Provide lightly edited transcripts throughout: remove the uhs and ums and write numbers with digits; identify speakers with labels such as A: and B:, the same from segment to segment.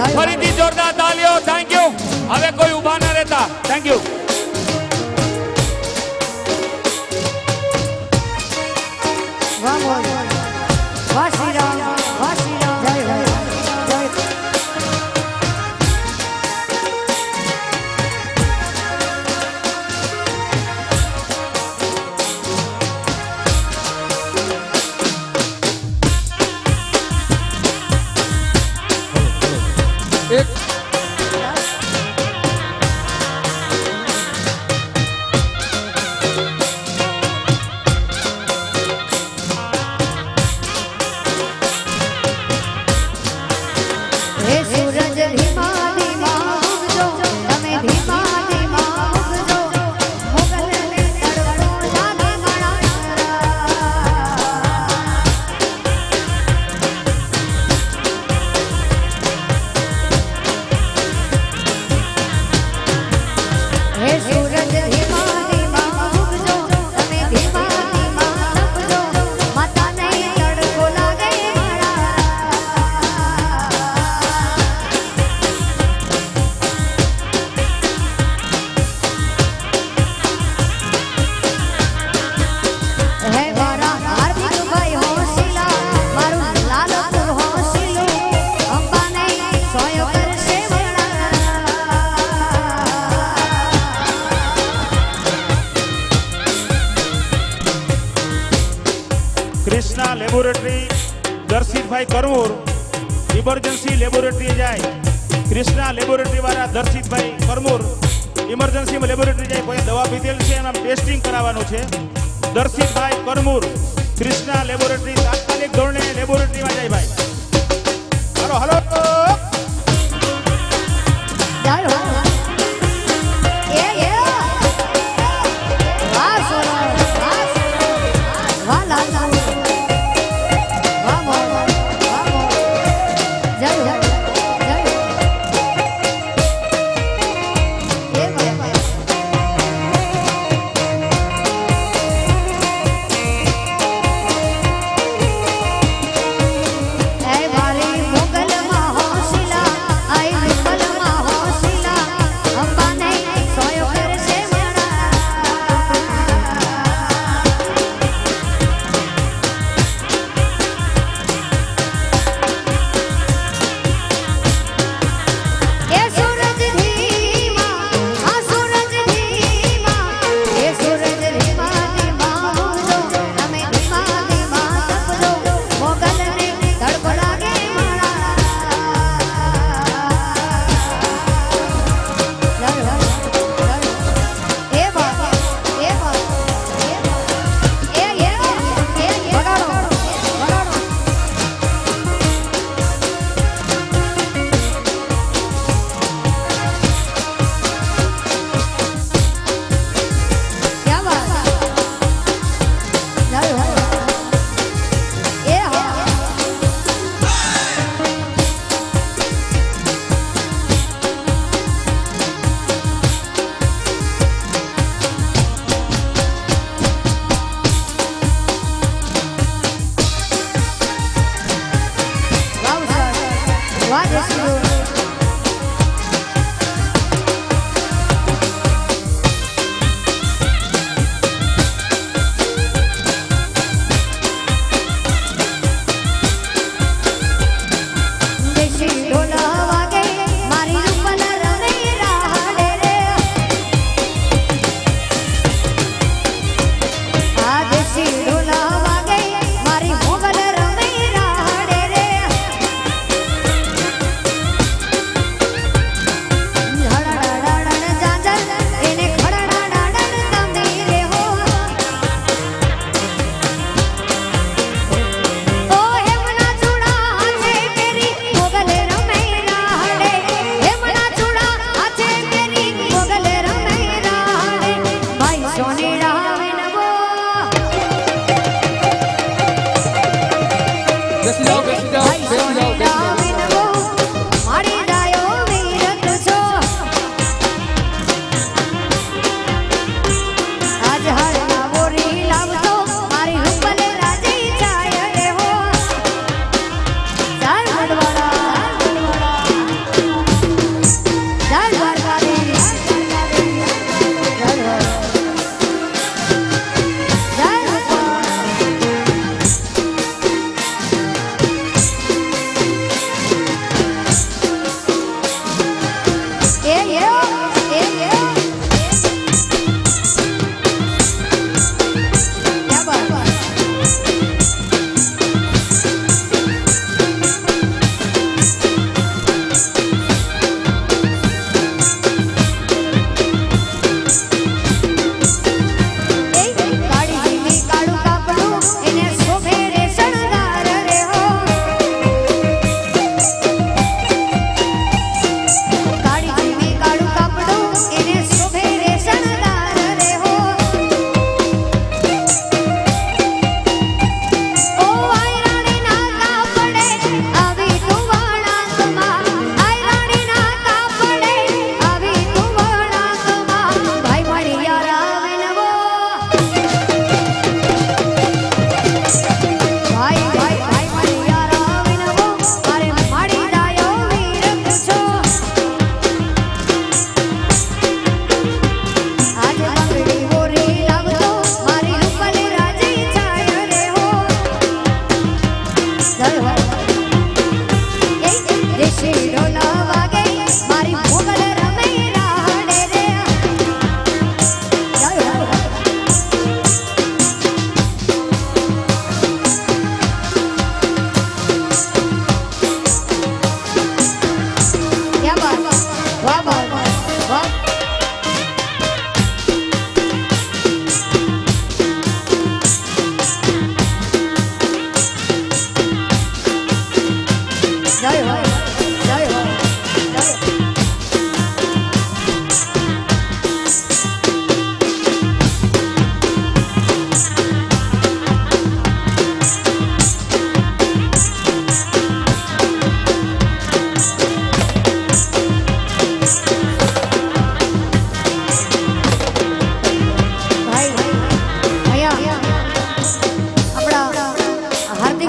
A: ફરીથી જોરદાર તાલીઓ. Thank you. હવે કોઈ ઊભા ન રહેતા. Thank you.
B: વાહ શ્રી રામ, વાહ શ્રી રામ. જય જય જય.
C: कृष्णा लेबोरेटरी दर्शित भाई करमूर इमरजेंसी लेबोरेटरी जाए कृष्णा लेबोरेटरी वाला दर्शित भाई करमूर इमरजेंसी में लेबोरेटरी जाए कोई दवा पीधेल છે એમાં ટેસ્ટિંગ કરાવવાનું છે દર્શિત ભાઈ કરમૂર कृष्णा लेबोरेटरी તાત્કાલિક ધોરણે લેબોરેટરી માં જાય ભાઈ હાલો હાલો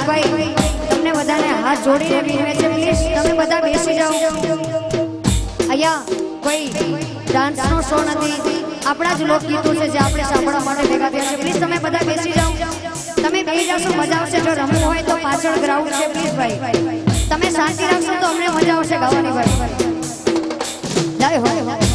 B: હાર્દિકભાઈ તમને બધાને હાથ જોડીને વિનવે છે પ્લીઝ તમે બધા બેસી જાઓ અહીંયા કોઈ ડાન્સનો શો નથી આપણા જ લોકગીતો છે જે આપણે સાંભળવા માટે ભેગા થયા છે પ્લીઝ તમે બધા બેસી જાઓ તમે બેસી જાશો મજા આવશે જો રમવું હોય તો પાછળ ગ્રાઉન્ડ છે પ્લીઝ ભાઈ તમે શાંતિ રાખશો તો અમને મજા આવશે ગાવાની ભાઈ જય હો જય હો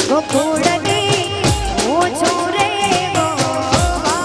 D: ગોકુળની હું છું રે ગોવાળણી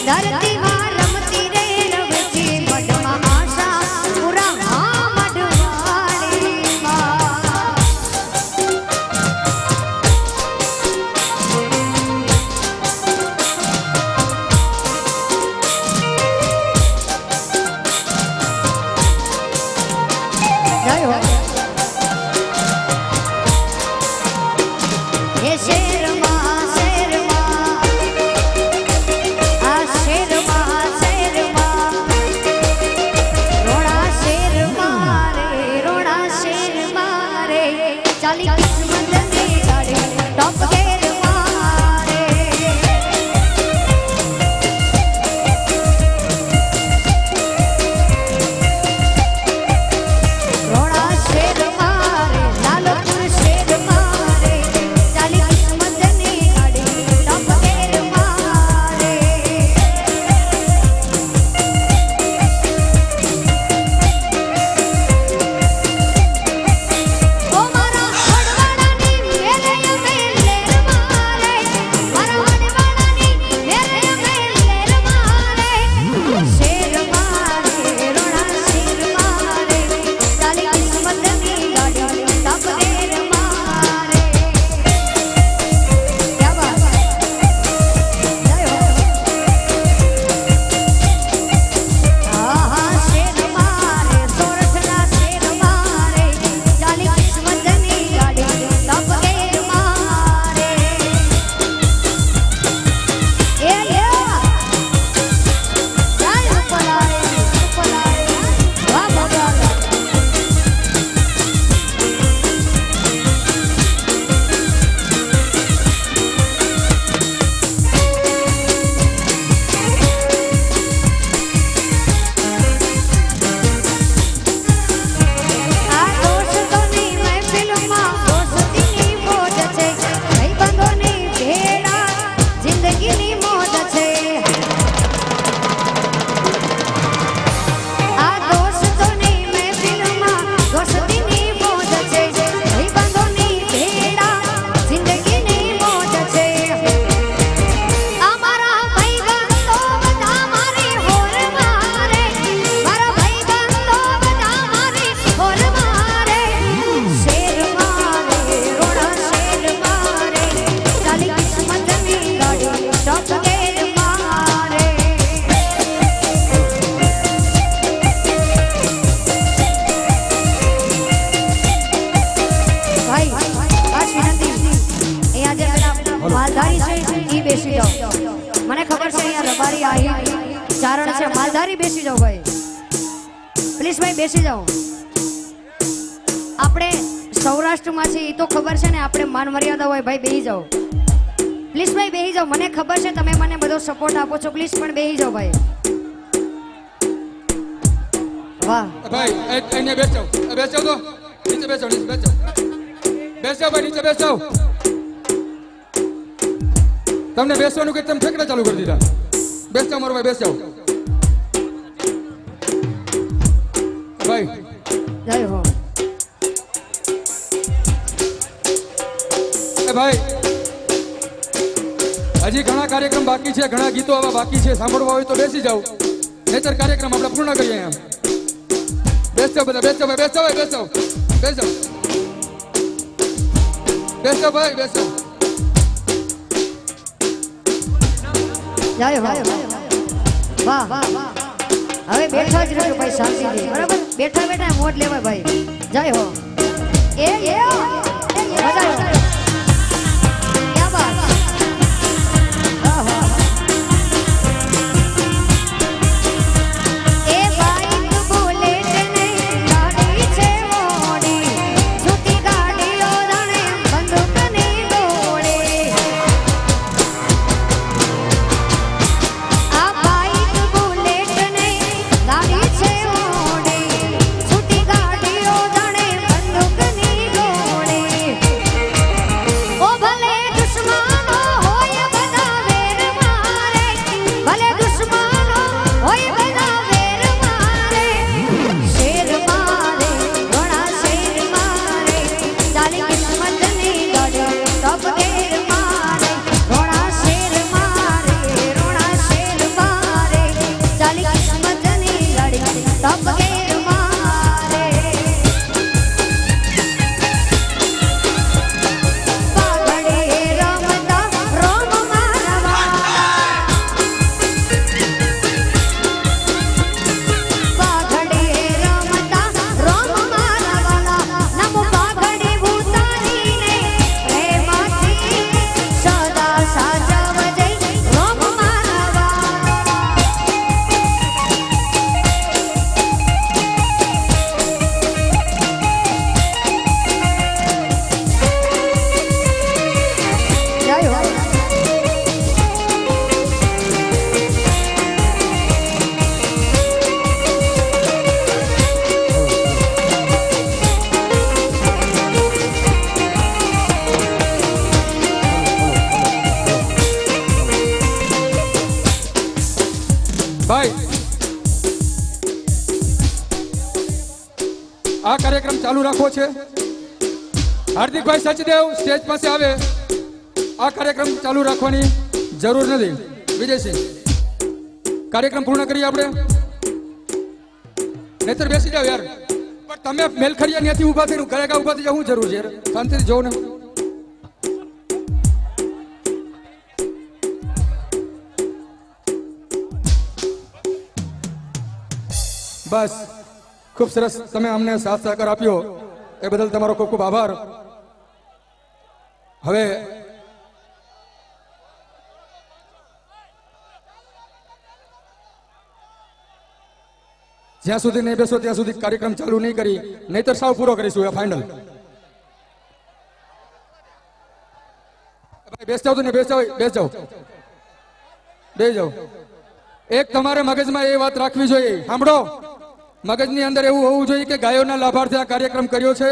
B: ધરતીમાં રમતી રે રવજી મઢમાં આશા પૂરા હા મઢવાડીમાં જય હો હે શેરમાં શેરમાં આ શેરમાં શેરમાં રોણા શેરમાં રોણા શેરમાં રે ચાલી કિસ્મતની ગાડી ટોપ ગેરમાં રે રોણા શેરમાં રે લાલપુર શેરમાં રે ચાલી કિસ્મતની ગાડી ટોપ ગેરમાં રે ઓ મારા વડવાડાની મેલે મેલે મારે મારા વડવાડાની મેલે મેલે મારે શેર મારે રોણા શેર મારે ચાલી કિસ્મતની ગાડી ટપ ગેર મારે ક્યા બાત જય હો આહા શેર મારે સોરઠના શેર મારે ચાલી કિસ્મતની ગાડી ટપ ગેર મારે એ લ્યો જય ઉપલાય વાહ ભગવાન આ દોસ્તોની મહેફિલમાં દોસ્તીની મોજ છે ભાઈબંધોની ભેળા જિંદગીની મોજ છે આ દોસ્તોની મહેફિલમાં દોસ્તીની મોજ છે ભાઈબંધોની ભેળા જિંદગીની મોજ છે અમારા ભાઈબંધો બધા મારી હોર મારે મારા ભાઈબંધો બધા મારી હોર મારે શેર મારે રોણા શેર મારે ચાલી કિસ્મતની ગાડી ટોપ ગેર મારે ભાઈ ખાસ વિનંતી અહીંયા જે પેલા માલધારી છે ઈ બેસી જાઓ મને ખબર છે અહીંયા રબારી આહી ચારણ છે માલધારી બેસી જાઓ ભાઈ પ્લીઝ ભાઈ બેસી જાઓ આપણે સૌરાષ્ટ્રમાં છે એ તો ખબર છે ને આપણે માન મર્યાદા હોય ભાઈ બેસી જાઓ પ્લીઝ ભાઈ બેસી જાઓ મને ખબર છે તમે મને બધો સપોર્ટ આપો છો પ્લીઝ પણ બેસી જાઓ ભાઈ વાહ
D: ભાઈ અહીંયા બેસો બેસો તો નીચે બેસો નીચે બેસો બેસો ભાઈ નીચે બેસો તમને બેસવાનું કે તમે ઠેકડા ચાલુ કરી દીધા બેસો મારો ભાઈ બેસો ભાઈ
B: જય હો
D: ભાઈ હજી ઘણા કાર્યક્રમ બાકી છે ઘણા ગીતો આવા બાકી છે સાંભળવા હોય તો બેસી જાઓ નહીતર કાર્યક્રમ આપણે પૂર્ણ કરીએ એમ બેસો બધા બેસો ભાઈ બેસો ભાઈ બેસો બેસો બેસો ભાઈ બેસો
B: જય હો વાહ હવે બેઠા જ રહેજો ભાઈ શાંતિથી બરાબર બેઠા બેઠા મોજ લેવાય ભાઈ જય હો એ મજા આવ્યો ક્યા બાત વાહ વાહ એ બાઈક બુલેટ ને ગાડી છે મોડી છૂટી ગાડીઓ રણે બંદૂકની ગોળી આ બાઈક બુલેટ ને ગાડી છે મોડી છૂટી ગાડીઓ રણે બંદૂકની ગોળી કાલી કિસ્મતની લડી તપ ઘેર મારે પાઘડે રમતા રોમ મારવા પાઘડે રમતા રોમ મારવાલા નમ પાઘડે ભૂતાનીને પ્રેમથી સદા સાચવજે રોમ મારવા જય હો
D: ભાઈ આ કાર્યક્રમ ચાલુ રાખવો છે. હાર્દિકભાઈ સચદેવ સ્ટેજ પાસે આવે. આ કાર્યક્રમ ચાલુ રાખવાની જરૂર નથી. વિજયસિંહ કાર્યક્રમ પૂર્ણ કરીએ આપણે. નહીતર બેસી જાવ યાર. પણ તમે મેલખડિયા ત્યાંથી ઊભા થઈને ઘરે ઊભા થઈ જાવ શું જરૂર છે યાર? શાંતિથી જોવો ને. બસ ખૂબ સરસ. તમે અમને સાથ સહકાર આપ્યો એ બદલ તમારો ખૂબ ખૂબ આભાર. હવે જ્યાં સુધી નહીં બેસો ત્યાં સુધી કાર્યક્રમ ચાલુ નહીં કરી, નહીતર સાવ પૂરો કરીશું. એ ફાઇનલ. ભાઈ બેસ જાવ તો ને બેસ જાવ, બેસ જાવ, બેસ જાવ. એક તમારે મગજમાં એ વાત રાખવી જોઈએ. સાંભળો, મગજની અંદર એવું હોવું જોઈએ કે ગાયોના લાભાર્થે આ કાર્યક્રમ કર્યો છે.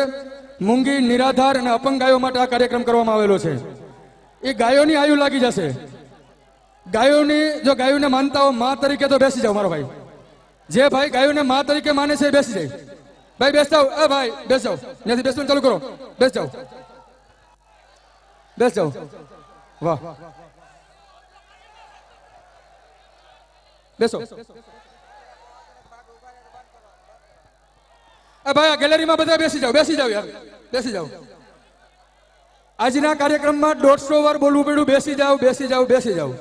D: મૂંગી, નિરાધાર અને અપંગ ગાયો માટે આ કાર્યક્રમ કરવામાં આવેલો છે. એ ગાયોની આયુ લાગી જશે. ગાયોની જો ગાયોને માનતા હો મા તરીકે તો બેસી જાઓ મારો ભાઈ. જે ભાઈ ગાયોને મા તરીકે માને છે એ બેસી જાય. ભાઈ બેસ જાઓ. એ ભાઈ બેસ જાઓ. ત્યાંથી બેસવાનું ચાલુ કરો. બેસ જાઓ, બેસ જાઓ. વાહ, બેસો. ભાઈ આ ગેલેરીમાં બધા બેસી જાઓ, બેસી જાઓ યાર, બેસી જાઓ. આજના કાર્યક્રમમાં 150 વાર બોલવું પડ્યું. બેસી જાઓ, બેસી જાઓ, બેસી જાઓ.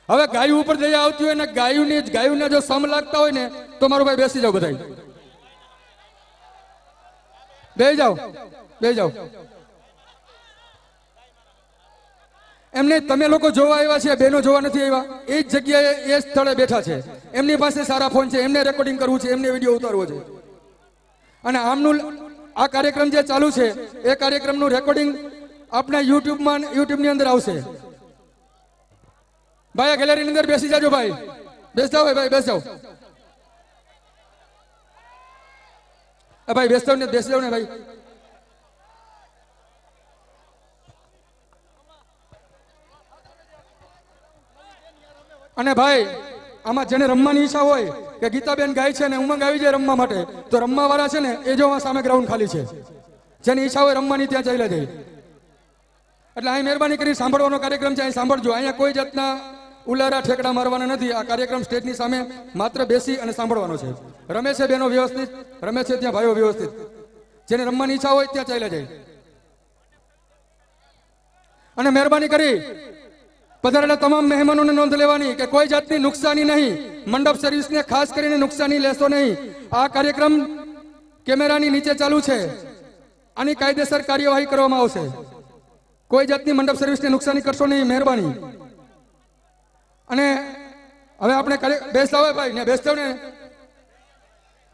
D: હવે ગાયું ઉપર દયા આવતી હોય ને ગાયુને જો સમ લાગતા હોય ને તો મારો ભાઈ બેસી જાઓ. બધા બેસી જાઓ, બેસી જાઓ. એમને તમે લોકો જોવા આવ્યા છે, બેનો જોવા નથી આવ્યા. એ જ જગ્યાએ એ સ્થળે બેઠા છે. એમની પાસે સારા ફોન છે, એમને રેકોર્ડિંગ કરવું છે, એમને વિડીયો ઉતારવો છે. અને આમનું આ કાર્યક્રમ જે ચાલુ છે એ કાર્યક્રમનું રેકોર્ડિંગ આપણા યુટ્યુબની અંદર આવશે. ભાઈ આ ગેલેરીની અંદર બેસી જાજો. ભાઈ બેસ જાઓ, ભાઈ બેસ જાઓ. ભાઈ બેસ જાઓ ને, બેસી જાઓ ને ભાઈ. અને ભાઈ આમાં જેને રમવાની ઈચ્છા હોય કે ગીતાબેન ગાય છે ને ઉમંગ આવી જાય રમવા માટે, તો રમવા વાળા છે ને એ જો સામે ગ્રાઉન્ડ ખાલી છે. જેની ઈચ્છા હોય રમવાની ત્યાં ચાલ્યા જાય. એટલે અહીં મહેરબાની કરી સાંભળવાનો કાર્યક્રમ છે, અહીં સાંભળજો. અહીંયા કોઈ જાતના ઉલારા ઠેકડા મારવાના નથી. આ કાર્યક્રમ સ્ટેજની સામે માત્ર બેસી અને સાંભળવાનો છે. રમે છે બેનો વ્યવસ્થિત, રમે છે ત્યાં ભાઈઓ વ્યવસ્થિત. જેને રમવાની ઈચ્છા હોય ત્યાં ચાલ્યા જાય. અને મહેરબાની કરી પધારેલા તમામ મહેમાનોને નોંધ લેવાની કે કોઈ જાતની નુકસાની નહીં. મંડપ સર્વિસને ખાસ કરીને નુકસાની લેશો નહીં. આ કાર્યક્રમ કેમેરાની નીચે ચાલુ છે. આની કાયદેસર કાર્યવાહી કરવામાં આવશે. કોઈ જાતની મંડપ સર્વિસને નુકસાની કરશો નહીં, મહેરબાની. અને હવે આપણે બેસતા હોય ભાઈ ને, બેસતા ને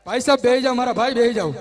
D: ભાઈ સાહેબ, બેસી જાઓ મારા ભાઈ, બેસી જાઓ.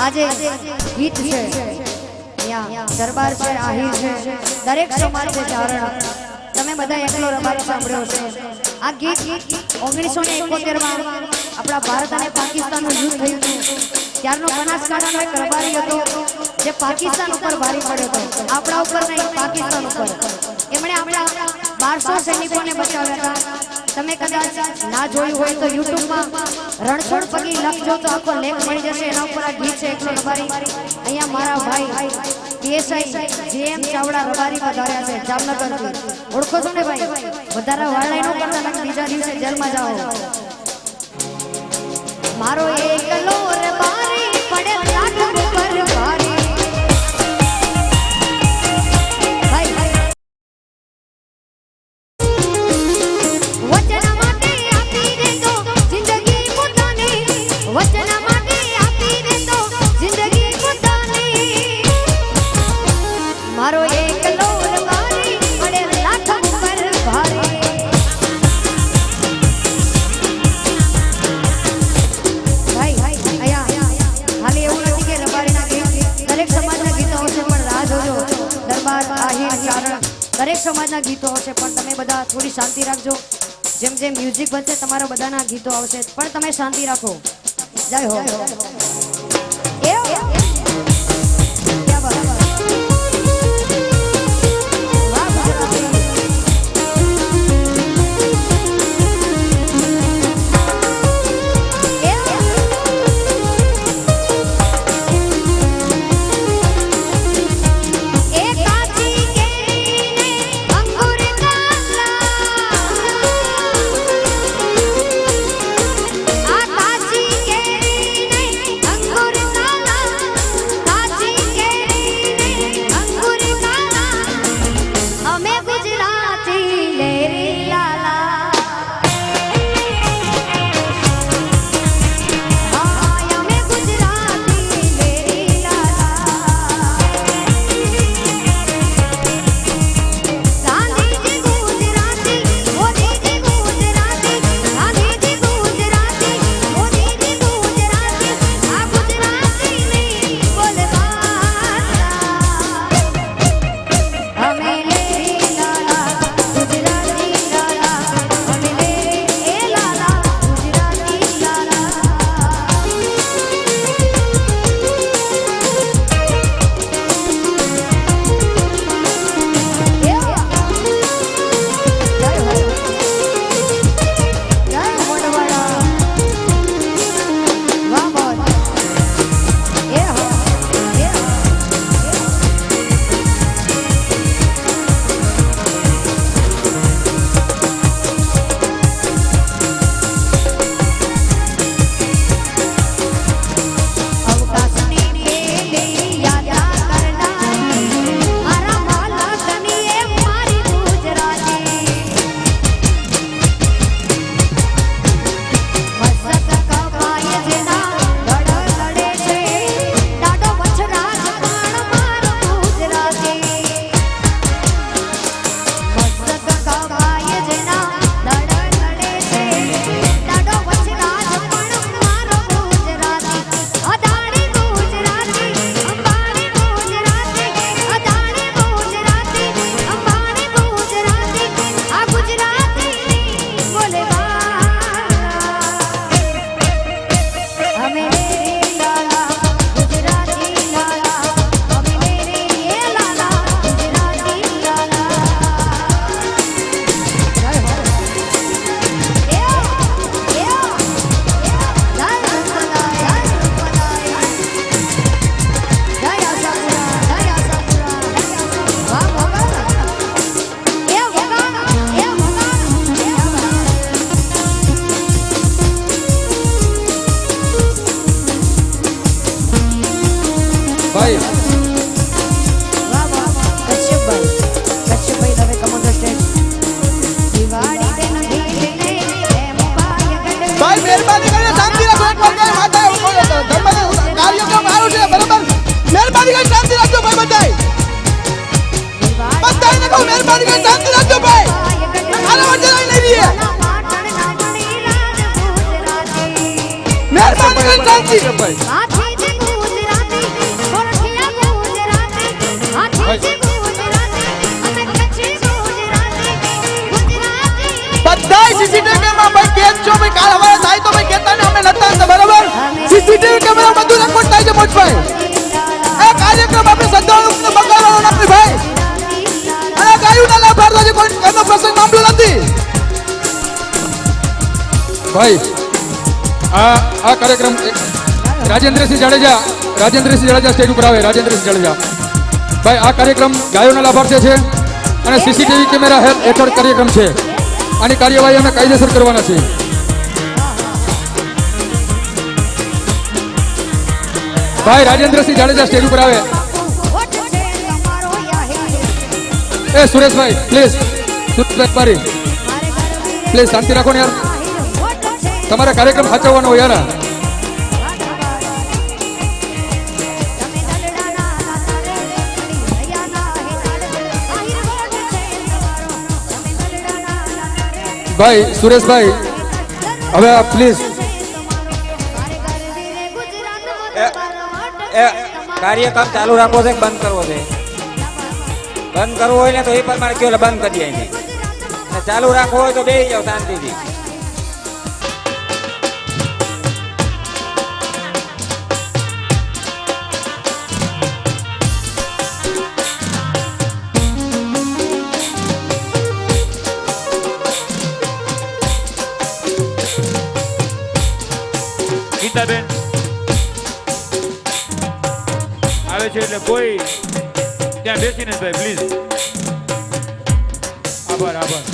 B: આજે ગીત છે અહીંયા દરબાર છે આહિર છે દરેક સમાજ છે ચારણ તમે બધા એકલો રબાર સાંભળ્યો છે આ ગીત 1971 માં આપણા ભારત અને પાકિસ્તાનનું યુદ્ધ થયું હતું ત્યારનો બનાસકાંઠાનો એક રબારી હતો જે પાકિસ્તાન ઉપર ભારી પડ્યો હતો, આપણા ઉપર નહીં, પાકિસ્તાન ઉપર. એમણે આપણા 1200 સૈનિકોને બચાવ્યા હતા. તમે કદાચ ના જોયું હોય તો યુટ્યુબમાં રણછોડ પગી લખજો તો આખો લેખ મળી જશે. એના ઉપર આ ગીત છે એકલો રબારી. અહીંયા મારા ભાઈ પીએસઆઈ જેએમ ચાવડા રબારી પધાર્યા છે જામનગરથી. ઓળખો છો ને ભાઈ? વધારે વાળાઈ નો કરતા તમે બીજા દિવસે જેલમાં જાઓ. મારો એકલો રબારી પડે લાખ ઉપર ભારી. વચન માટે આપી દેતો જિંદગી પોતાની, વચન માટે આપી દેતો જિંદગી પોતાની. મારો એકલો રબારી પડે લાખ ઉપર ભારી. ભાઈ અહીંયા ખાલી એવું નથી કે રબારીના ગીત, દરેક સમાજના ગીતો હશે પણ રાહ જોજો. દરબાર, આહિર, ચારણ દરેક સમાજના ગીતો હશે પણ તમે બધા થોડી શાંતિ રાખજો. જેમ જેમ મ્યુઝિક બનશે તમારા બધાના ગીતો આવશે પણ તમે શાંતિ રાખો. જય હો. ક્યા બાત. વાહ ગુજરાતી.
D: ભાઈ
B: કશ્યપભાઈ તમે come on the stage. Diwali દે નદી ને એમ પાય ગડે.
E: ભાઈ મહેરબાની કરીને શાંતિ રાખો. એક વાર માતા ધર્મ કાર્યક્રમ આવું છે બરાબર. મહેરબાની કરીને શાંતિ રાખજો ભાઈ બધાય. બધાયને કહો મહેરબાની કરીને શાંતિ રાખજો ભાઈ. આના વચ્ચે લઈ નહીં રહીએ. મહેરબાની કરીને શાંતિ.
D: ભાઈ
E: બધાય સીસીટીવી કેમેરા ભાઈ કેસ છો ભાઈ. કાલ હવારે થાય તો ભાઈ કહેતા ને અમે નતા હતા બરાબર. સીસીટીવી કેમેરા બધું રેકોર્ડ થાય છે મોટભાઈ. આ કાર્યક્રમ આપણે શ્રદ્ધાળુ બગાડવાનો નથી ભાઈ. અને ગાયુના લાભાર્થે જે કોઈ એનો પ્રસંગ મામલો નથી
D: ભાઈ આ કાર્યક્રમ રાજેન્દ્રસિંહ જાડેજા સ્ટેજ ઉપર આવે. રાજેન્દ્રસિંહ જાડેજા ભાઈ, આ કાર્યક્રમ ગાયોના લાભાર્થે છે અને સીસીટીવી કેમેરા હેઠળ કાર્યક્રમ છે. આની કાર્યવાહી અમે કાયદેસર કરવાના છે. ભાઈ રાજેન્દ્રસિંહ જાડેજા સ્ટેજ ઉપર આવે. એ સુરેશભાઈ પ્લીઝ, સુરેશભાઈ પારી પ્લીઝ શાંતિ રાખો ને યાર. તમારે કાર્યક્રમ સાચવવાનો હોય યાર. ભાઈ સુરેશભાઈ હવે પ્લીઝ
F: કાર્યક્રમ ચાલુ રાખવો છે કે બંધ કરવો છે? બંધ કરવો હોય ને તો એ પ્રમાણે કયો બંધ કરી દઈએ. ચાલુ રાખવો હોય તો બેસી જાઓ શાંતિથી.
C: ગીતાબેન આવે છે એટલે કોઈ ત્યાં બેસીને ભાઈ પ્લીઝ. આભાર આભાર.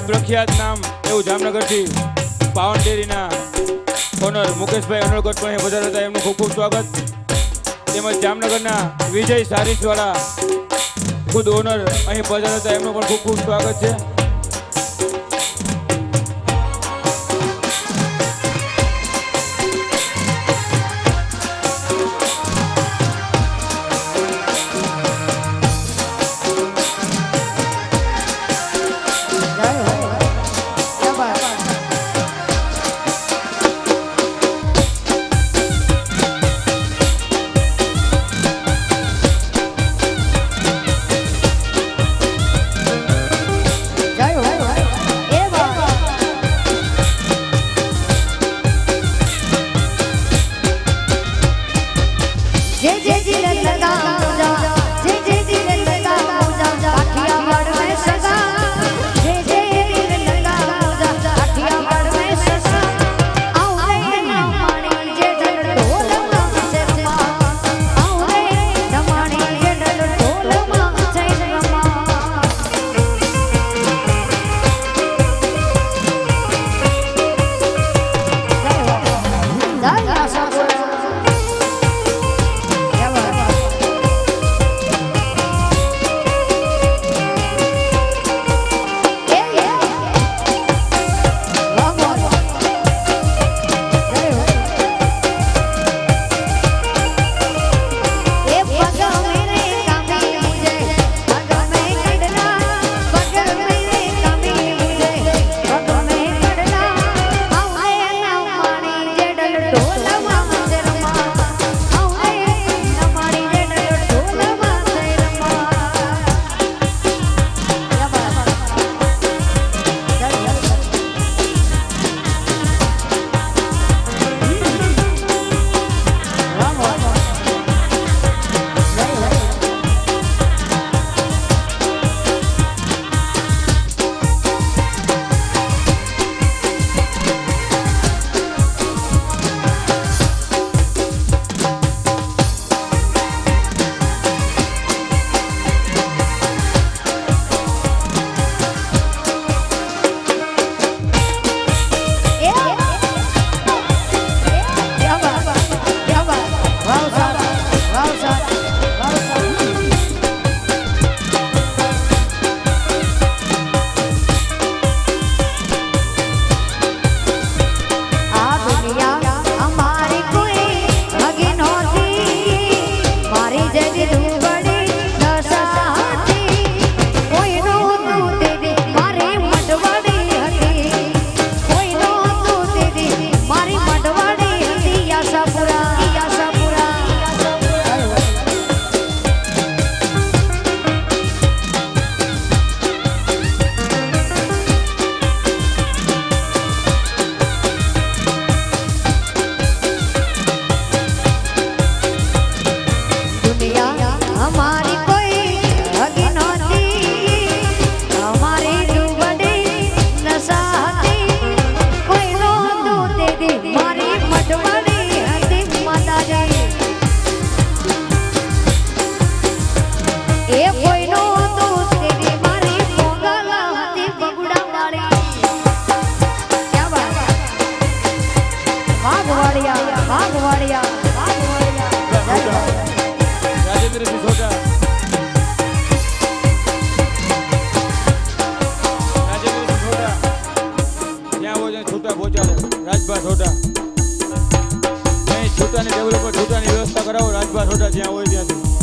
C: પ્રખ્યાત નામ એવું જામનગરથી પાવન ડેરીના ઓનર મુકેશભાઈ અનળગઢ પણ પધાર્યા હતા. એમનું ખૂબ ખૂબ સ્વાગત. તેમજ જામનગરના વિજય સારીસવાળા ખુદ ઓનર અહીં પધાર્યા હતા. એમનું પણ ખૂબ ખૂબ સ્વાગત છે.
G: છોટા નહીં છૂટાની ટેબલ ઉપર છૂટાની વ્યવસ્થા કરાવો રાજભા છોટા જ્યાં હોય ત્યાંથી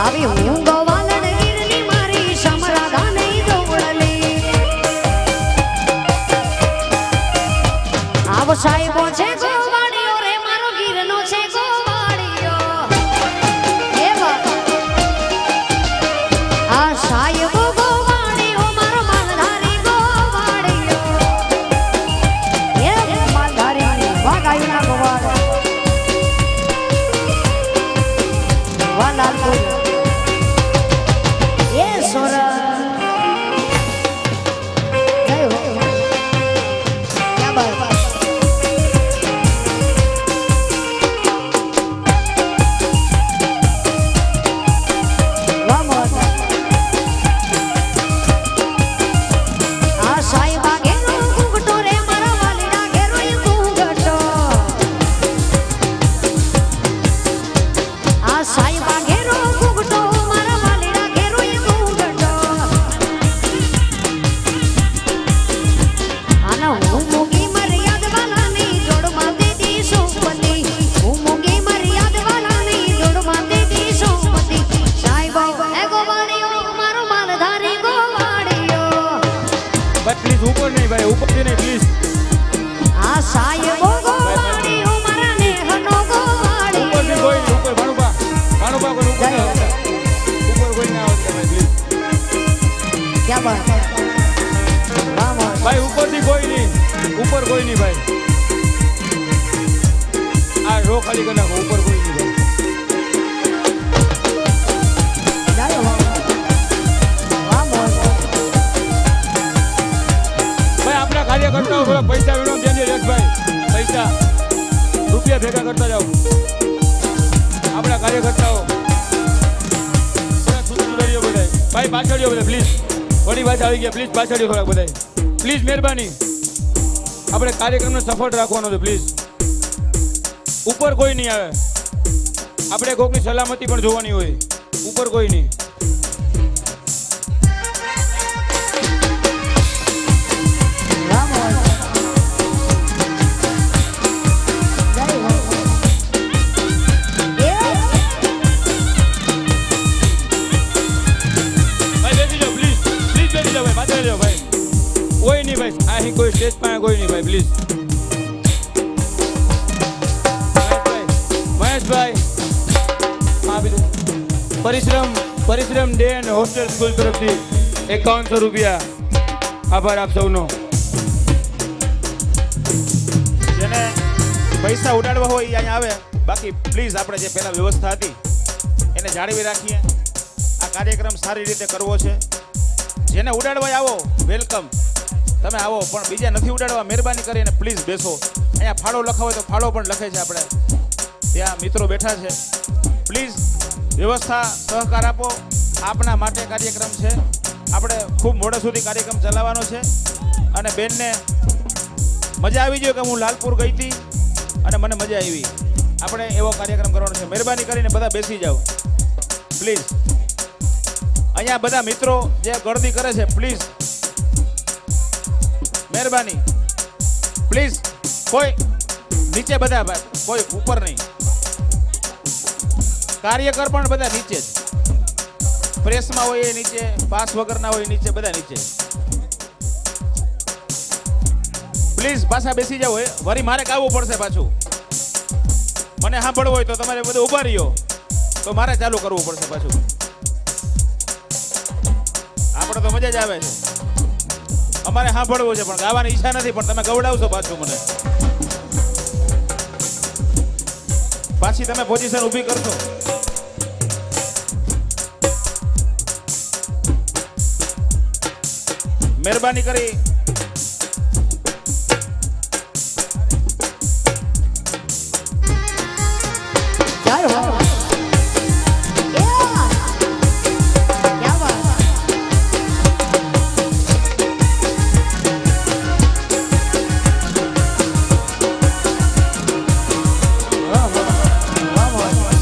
G: આવી ગયું
B: આ સાહેબો ગોવાળી ઉમરા નેહનો ગોવાળી
G: ઉપરથી કોઈ નહીં, ઉપર ભાણુભા કોઈ ઉપર ના આવતા. ઉપર કોઈ ના આવતા ભાઈ પ્લીઝ.
B: ક્યાં બાત વાહ વાહ
G: ભાઈ ઉપરથી કોઈ નહીં, ઉપર કોઈ નહીં ભાઈ. આ રો ખાલી કરી નાખો, ઉપર કોઈ નહીં ભાઈ.
B: ચાલો વાહ મોજ
G: ભાઈ આપણા કાર્યકર્તાઓ થોડા પૈસા વિનો દેજે રેશભાઈ, પૈસા રૂપિયા ભેગા કરતા જાઓ. આપણા કાર્યકર્તાઓ થોડા સુધરી બધા ભાઈ, પાછળ બધા પ્લીઝ. વળી પાછા આવી ગયા, પ્લીઝ પાછળ થોડાક બધા પ્લીઝ, મહેરબાની. આપણે કાર્યક્રમને સફળ રાખવાનો છે પ્લીઝ. ઉપર કોઈ નહીં આવે, આપણે કોકની સલામતી પણ જોવાની હોય. ઉપર કોઈ નહીં.
B: વાહ મોજ જય હો એ
G: ભાઈ બેસી જાઓ પ્લીઝ, પ્લીઝ બેસી જાઓ ભાઈ, પાછળ જાઓ ભાઈ. કોઈ નહીં ભાઈ, અહીં કોઈ સ્ટેજ પાસે કોઈ નહીં ભાઈ પ્લીઝ. મહેશભાઈ આપી દો. પરિશ્રમ ડે એન્ડ હોસ્ટેલ સ્કૂલ તરફથી 5100 રૂપિયા. આભાર આપ સૌનો.
C: જેને પૈસા ઉડાડવા હોય એ અહીંયા આવે. બાકી પ્લીઝ આપણે જે પહેલા વ્યવસ્થા હતી એને જાળવી રાખીએ. આ કાર્યક્રમ સારી રીતે કરવો છે. જેને ઉડાડવા આવો વેલકમ, તમે આવો, પણ બીજા નથી ઉડાડવા મહેરબાની કરીને પ્લીઝ બેસો. અહીંયા ફાળો લખાવો હોય તો ફાળો પણ લખે છે. આપણે ત્યાં મિત્રો બેઠા છે. પ્લીઝ વ્યવસ્થા સહકાર આપો. આપના માટે કાર્યક્રમ છે. આપણે ખૂબ મોડે સુધી કાર્યક્રમ ચલાવવાનો છે. અને બેનને મજા આવી જોઈએ કે હું લાલપુર ગઈ હતી અને મને મજા આવી. આપણે એવો કાર્યક્રમ કરવાનો છે. મહેરબાની કરીને બધા બેસી જાઓ પ્લીઝ. અહીંયા બધા મિત્રો જે ગળદી કરે છે પ્લીઝ મહેરબાની પ્લીઝ. કોઈ નીચે બધા ભાઈ, કોઈ ઉપર નહીં. કાર્યકર પણ બધા નીચે જ. પ્રેસમાં હોય એ નીચે, પાસ વગરના હોય નીચે, બધા નીચે પ્લીઝ. પાછા બેસી જાઓ. વળી મારે ગાવું પડશે પાછું. મને સાંભળવું હોય તો તમારે બધું ઊભા રહ્યો, તો મારે ચાલુ કરવું પડશે પાછું. આપણે તો મજા જ આવે છે. અમારે સાંભળવું છે પણ ગાવાની ઈચ્છા નથી, પણ તમે ગવડાવશો પાછું મને. પાછી તમે પોઝિશન ઊભી કરશો. મહેરબાની કરી
B: જય હો એ ક્યાં બાત વાહ મોજ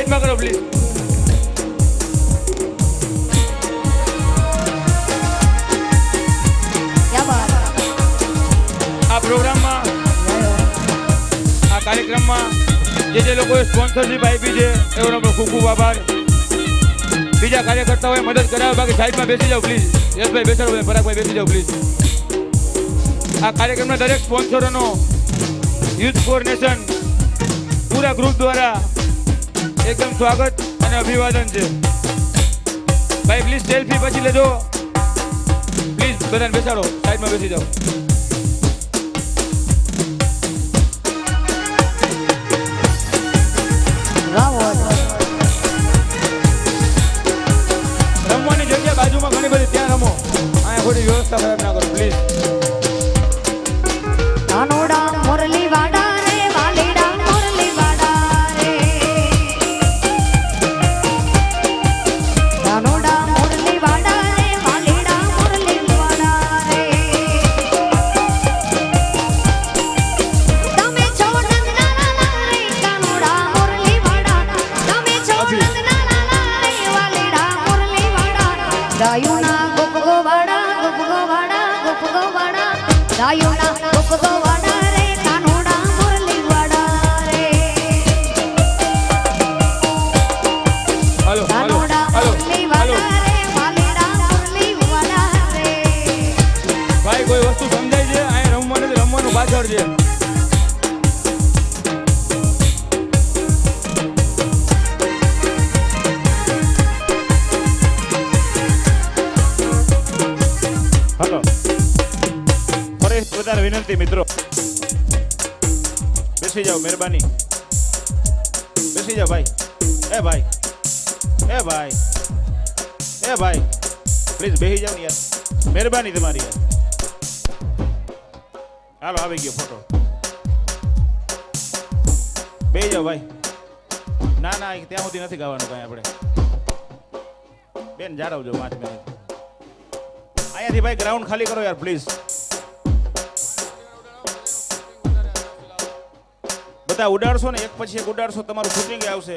G: સાઈડમાં કરો પ્લીઝ.
B: ક્યાં બાત.
G: આ પ્રોગ્રામમાં આ કાર્યક્રમમાં જે લોકોએ સ્પોન્સરશિપ આપી છે એનો ખૂબ ખૂબ આભાર. બીજા કાર્યકર્તાઓએ મદદ કરાવે બાકી સાઈડમાં બેસી જાઓ પ્લીઝ. યશભાઈ બેસાડો, પરાગભાઈ બેસી જાઓ પ્લીઝ. આ કાર્યક્રમના દરેક સ્પોન્સરોનો યુથ ફોર નેશન પૂરા ગ્રુપ દ્વારા એકદમ સ્વાગત અને અભિવાદન છે. ભાઈ પ્લીઝ સેલ્ફી પછી લેજો પ્લીઝ. બધાને બેસાડો, સાઈડમાં બેસી જાઓ. રમવાની જગ્યા બાજુમાં ઘણી બધી, ત્યાં રમો. અહીંયા થોડી વ્યવસ્થા ખરાબ ના કરો પ્લીઝ.
B: કાનોડા મુરલી વાડા રે વાલીડા મુરલી વાડા રે. કાનોડા મુરલી વાડા રે વાલીડા મુરલી વાડા રે. તમે છો નંદલાલા રે કાનોડા મુરલી વાડા. તમે છો નંદલાલા રે વાલીડા મુરલી વાડા. ગાયુના ગોપ ગોવાડા ગોપ ગોવાડા ગોપ ગોવાડા. ગાયુના ગોપ ગોવાડા રે કાનોડા મુરલી વાડા રે.
G: હાલો હાલો
B: કાનોડા
G: હાલો
B: મુરલી
G: હાલો.
B: વાડા રે વાલીડા મુરલી વાડા રે.
G: ભાઈ કોઈ વસ્તુ સમજાય છે? અહીંયા રમવાનું નથી, રમવાનું પાછળ છે.
C: હલો ફરી બધાને વિનંતી મિત્રો, બેસી જાઓ મહેરબાની. બેસી જાઓ ભાઈ. એ ભાઈ એ ભાઈ એ ભાઈ પ્લીઝ બેસી જાઓ ને યાર, મહેરબાની તમારી યાર. હાલો આવી ગયો ફોટો. બેસી જાઓ ભાઈ. ના ના ત્યાં સુધી નથી ગાવાનું કાંઈ આપણે. બેન જાળવજો 5 મિનિટ. અહીંયાથી ભાઈ ગ્રાઉન્ડ ખાલી કરો યાર પ્લીઝ. બધા ઉડાડશો ને, એક પછી એક ઉડાડશો, તમારું શૂટિંગ આવશે,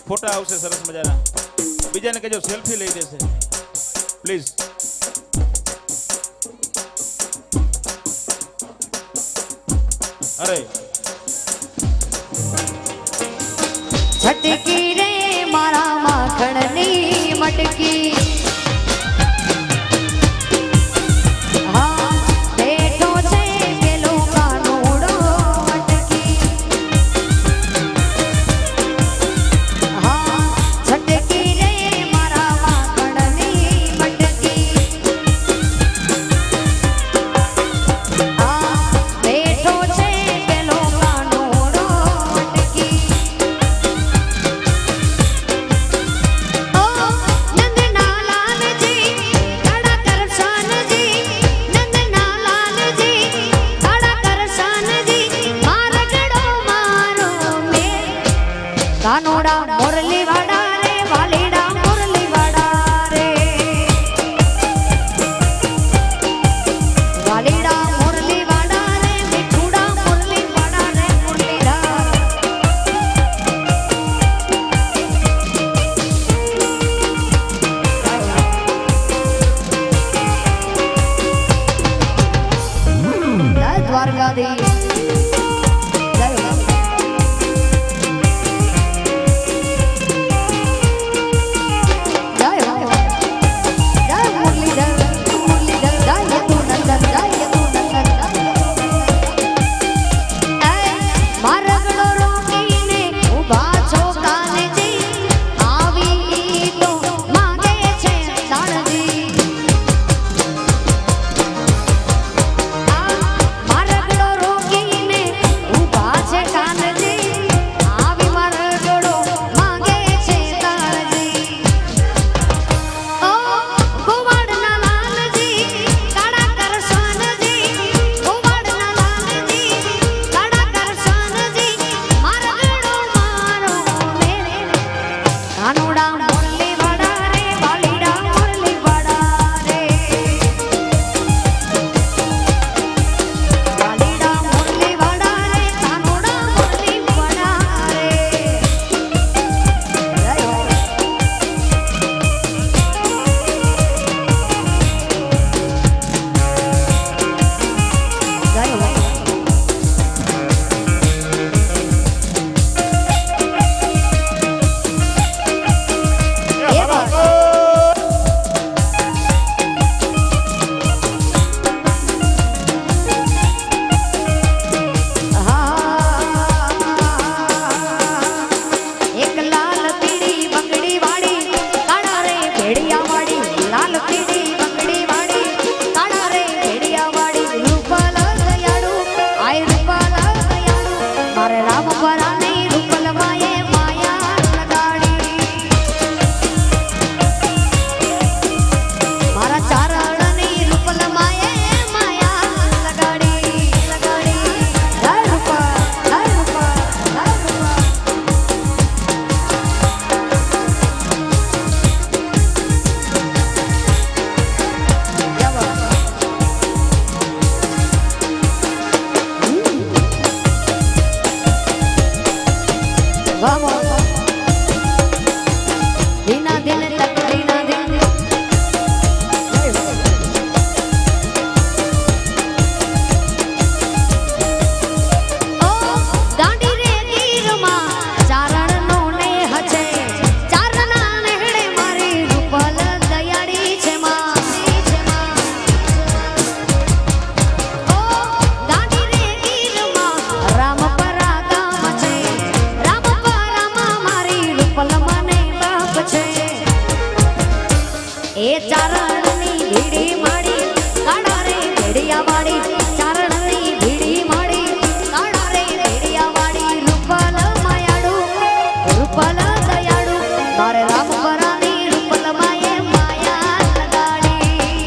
C: ફોટા આવશે સરસ મજાના. બીજાને કહેજો સેલ્ફી લઈ દેશે પ્લીઝ. અરે
B: છટકી રે મારા માખણની મટકી. હા બેઠો છે પેલો કાનોડો મટકી. હા છટકી રે મારા માખણની મટકી. હા બેઠો છે પેલો કાનોડો મટકી. ઓ નંદના એ ચારણની ભીડી માડી કાળા રે ભેડિયા વાળી ચારણની ભીડી માડી કાળા રે ભેડિયા વાળી રૂપલ માયાડુ રૂપલ દયાળુ મારે રામ પરાની રૂપલ માયે માયા લગાડી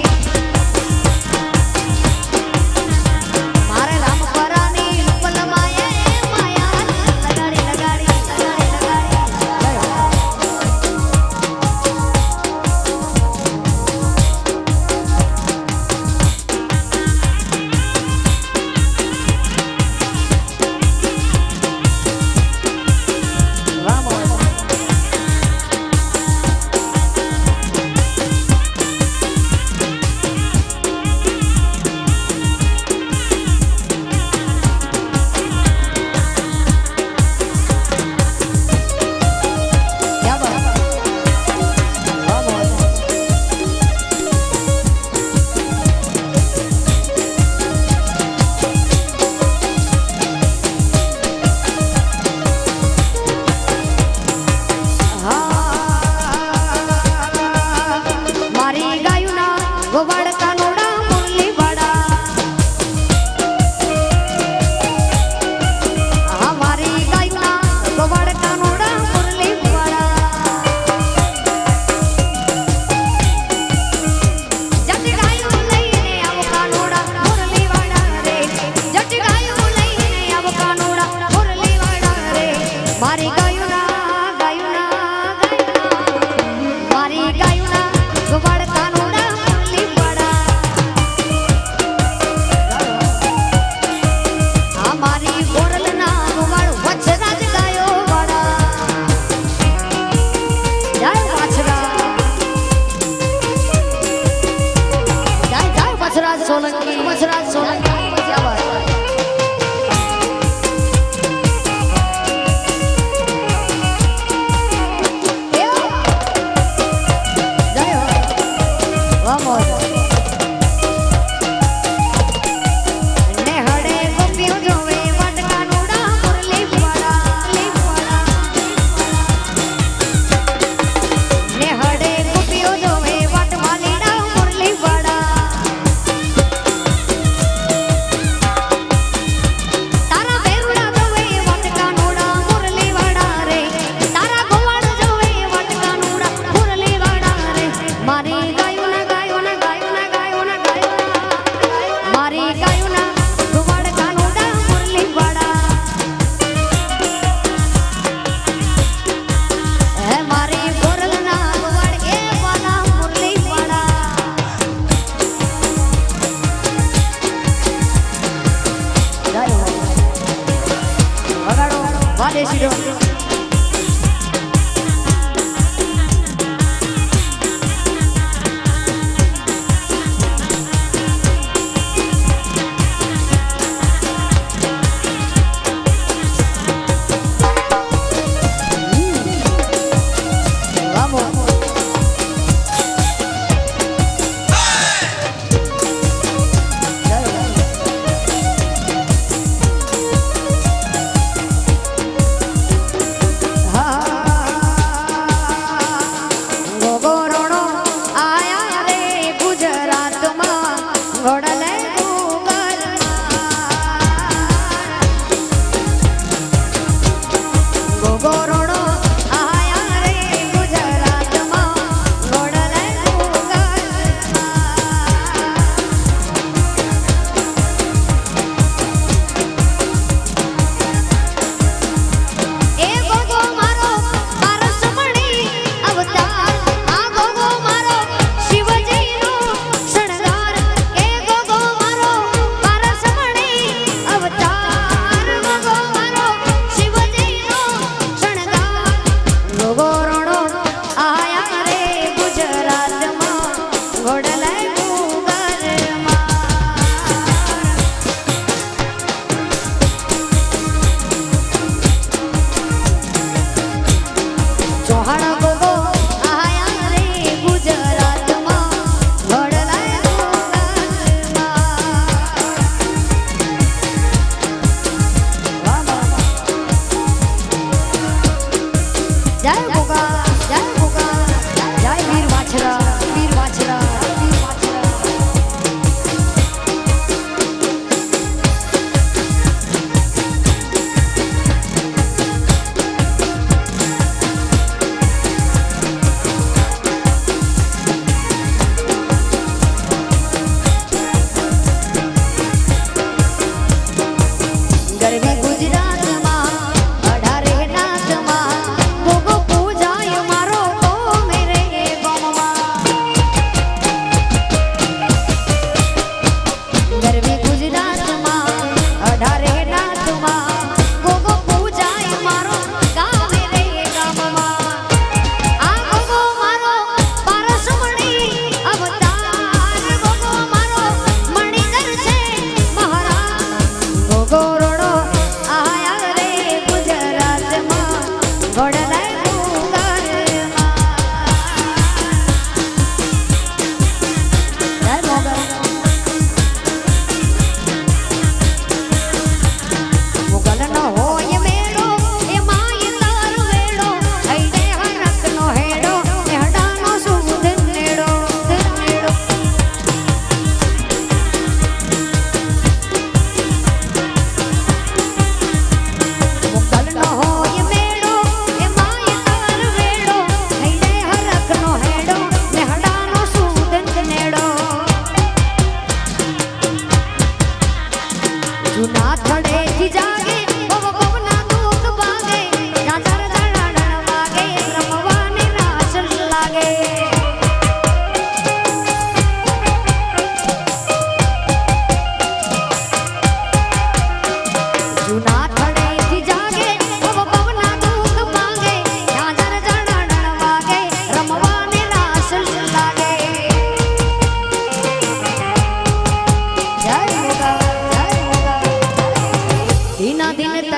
B: મારે રામ પરાની રૂપલ માયે માયા લગાડી લગાડી લગાડી મારી ગાયુના ગોવાડ કાનોડા મુરલી વાડા હા મારી ગાયુના ગોવાડ કાનોડા મુરલી વાડા જટ ગાયું લઈને આવો કાનોડા મુરલી વાડા રે જટ ગાયું લઈને આવો કાનોડા મુરલી વાડા રે મારી ગાયુના મારી ગાયુના ગોવાડ કાનોડા મુરલી વાડા આ મારી ગોરલના ગોવાડ વચરાજ ગાયો વાડા જય વાછરા જય જય વચરાજ સોલંકી વચરાજ સોલંકી જય Vamos. ને હડે ગોપીઓ જોવે વટકાનુડા મુરલી વાડા ને હડે ગોપીઓ જોવે વટવાલીડા મુરલી વાડા તારા બેરુડા જોવે વટકાનુડા મુરલી વાડા રે તારા ગોવાડ જોવે વટકાનુડા મુરલી વાડા રે મારી મારી ગાયુના ગોવાડ કાનોડા મુરલી વાડા હે મારી ગોરલના ગોવાડ એ વાલા મુરલી વાડા વગાડો વાલે શીડો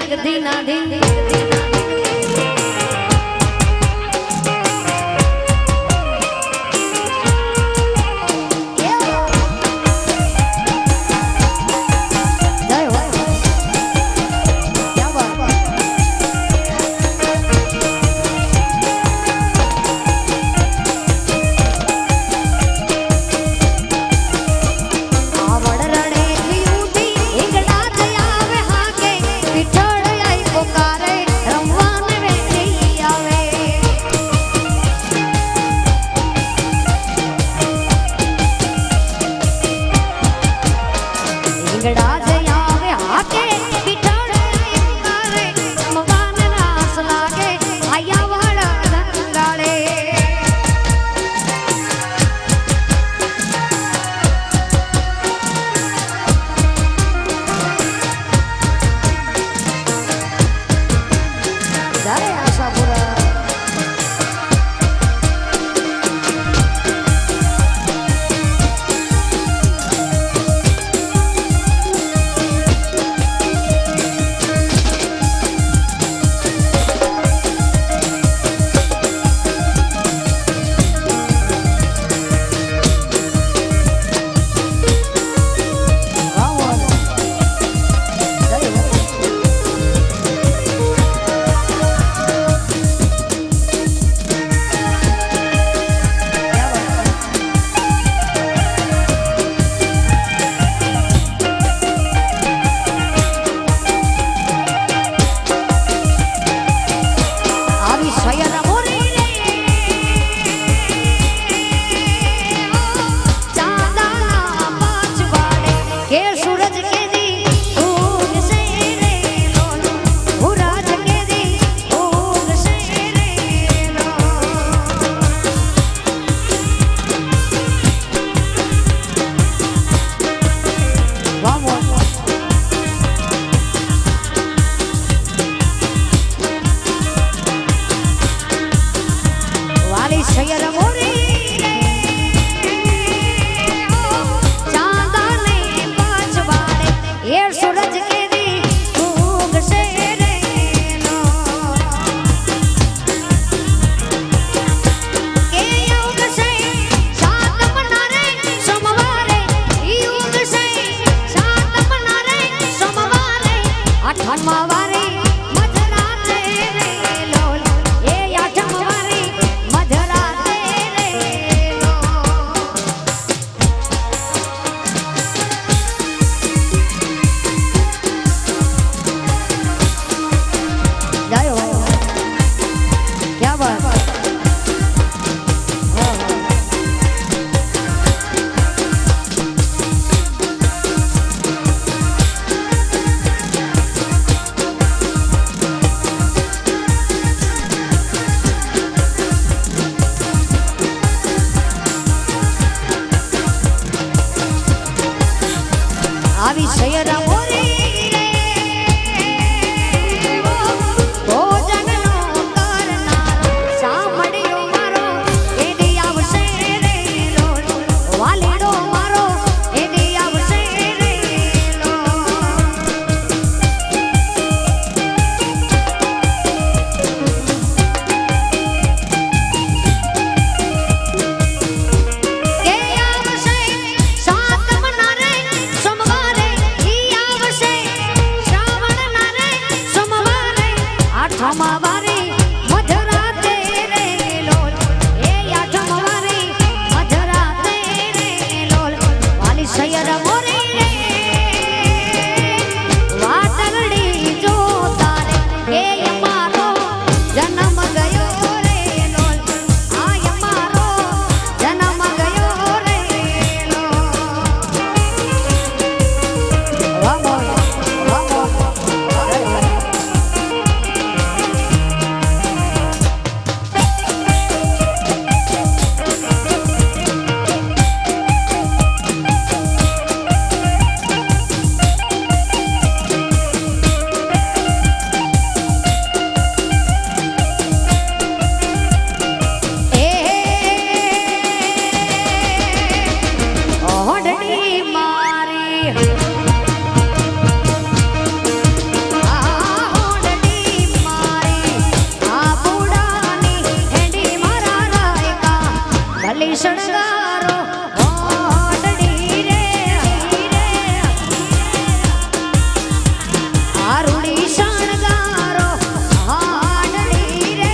B: ધીનક ધીના ધીન આવી શયરા મોરી રે ભોજનનો કરનારો સાંભળ્યો મારો એડી આવશે રે લોલ વાલીડો મારો એડી આવશે રે કે આવશે સાતમના રે સોમવારે ઈ શણગારો ઓડડી રે આ રૂડી શણગારો ઓડડી રે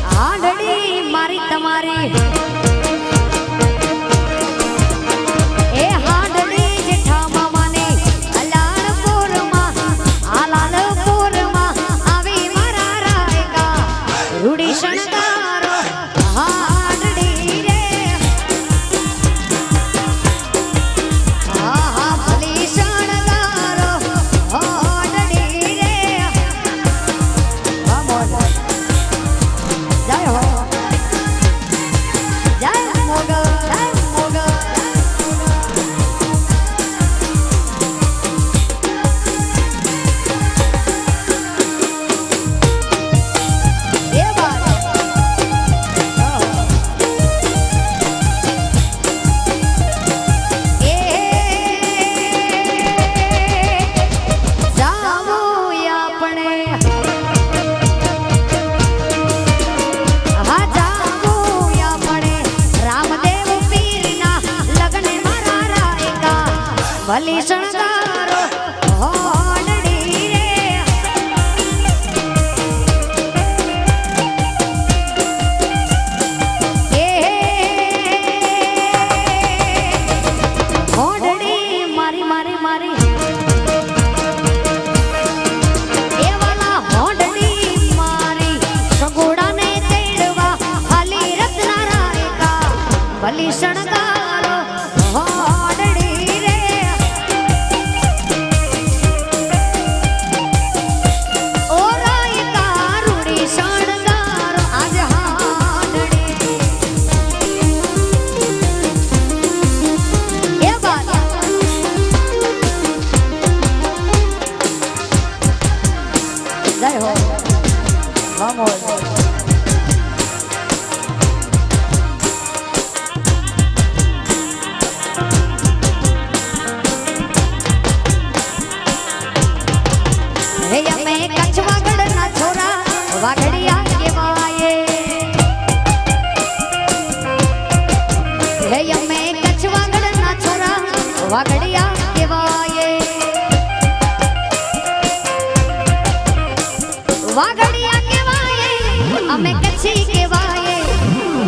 B: હાડડી મારી તમારી એ હાડડી જેઠા મામાની અલાળપુરમાં આલાલપુરમાં આવી મારા રાયકા રૂડી શણગારો હાડડી રે હા ભલી શણગારો હાડડી રે વાહ જય હો જય મોગલ જય મોગલ એ બાત એ જાવું આપણે હા જાવું આપણે રામદેવ પીરના લગ્ન મારા રાયકા ભલી શણગારો હોડડી રે એ હોડડી મારી મારી મારી એ વાલા હોડડી મારી સગોડાને તેડવા હાલી રત્ના રાયકા ભલી શણગારો હોડડી રે ઓ રાયકા રૂડી શણગારો આજ હાડડી એ વાત જય હો વામોલ હે અમે કચ્છવાગડના છોરા વાઘડિયા કહેવાય હે અમે કચ્છવાગડના છોરા વાઘડિયા કહેવાય વાઘડિયા કહેવાય અમે કચ્છી કહેવાય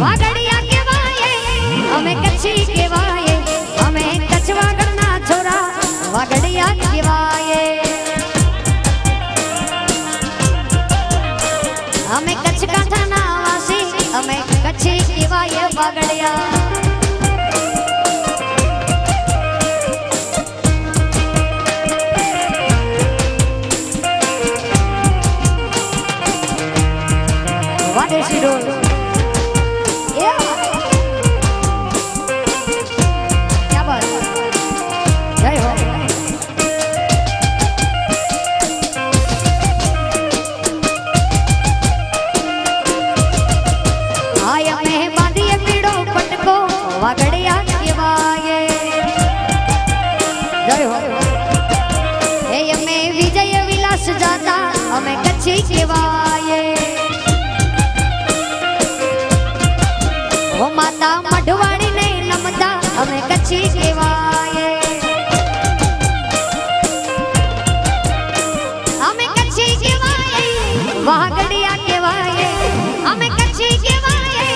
B: વાઘડિયા કહેવાય અમે કચ્છી કહેવાય અમે કચ્છવાગડના છોરા વાઘડિયા કહેવાય અમે કચ્છ કાંઠાના વાસી અમે કચ્છી કહેવાય વાઘડિયા વાદેશી ડોલ એ ક્યા બાત જય હો આય અમે બાંધીએ પીડો પટકો વાઘડિયા કહેવાય જય હો હે અમે વિજય વિલાસ જાતા અમે કચ્છી કહેવાય હો માતા મઢવાડી ને નમતા અમે કચ્છી કહેવાય અમે કચ્છી કહેવાય વાઘડિયા કહેવાય અમે કચ્છી કહેવાય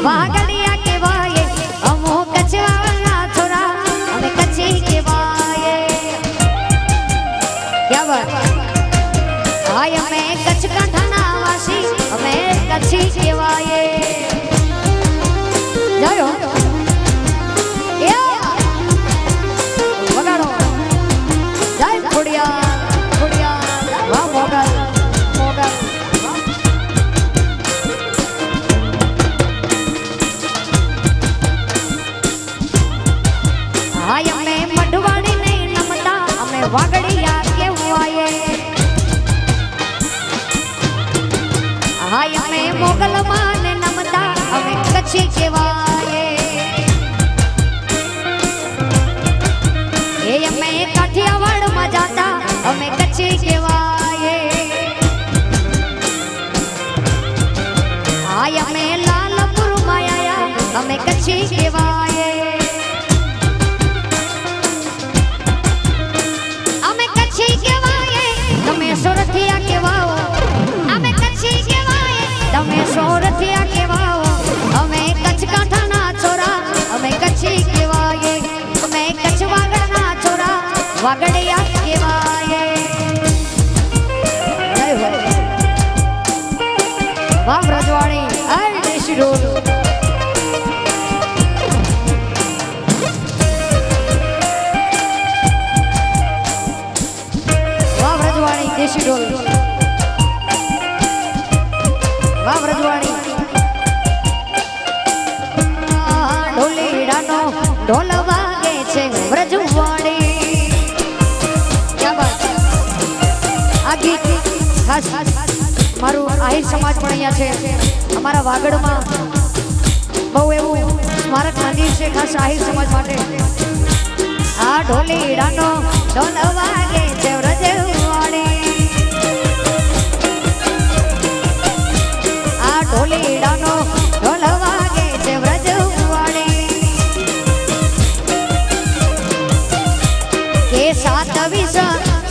B: વાઘડિયા કહેવાય અમો કચ્છવાળા છોરા અમે કચ્છી કહેવાય ક્યા વાત હાય અમે કચ્છ કાંઠાના વાસી અમે કચ્છી કહેવાય જય હો એ વગાડો જય ખોડિયા ખોડિયા વાહ મોગલ મોગલ હાય અમે મઢવાડી ને નમતા અમે વાઘડિયા કહેવાય હાય અમે મોગલ માં ને નમતા કચ્છી કહેવાય અમે કચ્છી કહેવાય તમે સોરઠિયા કહેવાઓ અમે કચ્છી કહેવાય તમે સોરઠિયા કહેવાઓ અમે કચ્છ કાંઠાના છોરા અમે કચ્છી કહેવાય અમે કચ્છ વાગડના છોરા વાગડિયા કહેવાય જય હો વાહ રજવાડી આય દેશી ઢોલ વાહ રજવાડી દેશી ઢોલ વાહ રજવાડી ઢોલીડાનો ઢોલ વાગે છે રજવાડી ક્યાં બાત આ ગીત ખાસ મારું આહિર સમાજ પણ અહીંયા છે અમારા વાગડમાં બહુ એવું સ્મારક મંદિર છે ખાસ આહિર સમાજ માટે આ ઢોલીડાનો ઢોલ વાગે છે રજવાડી આ ઢોલીડાનો ઢોલ વાગે છે રજવાડી કે સાત વિસ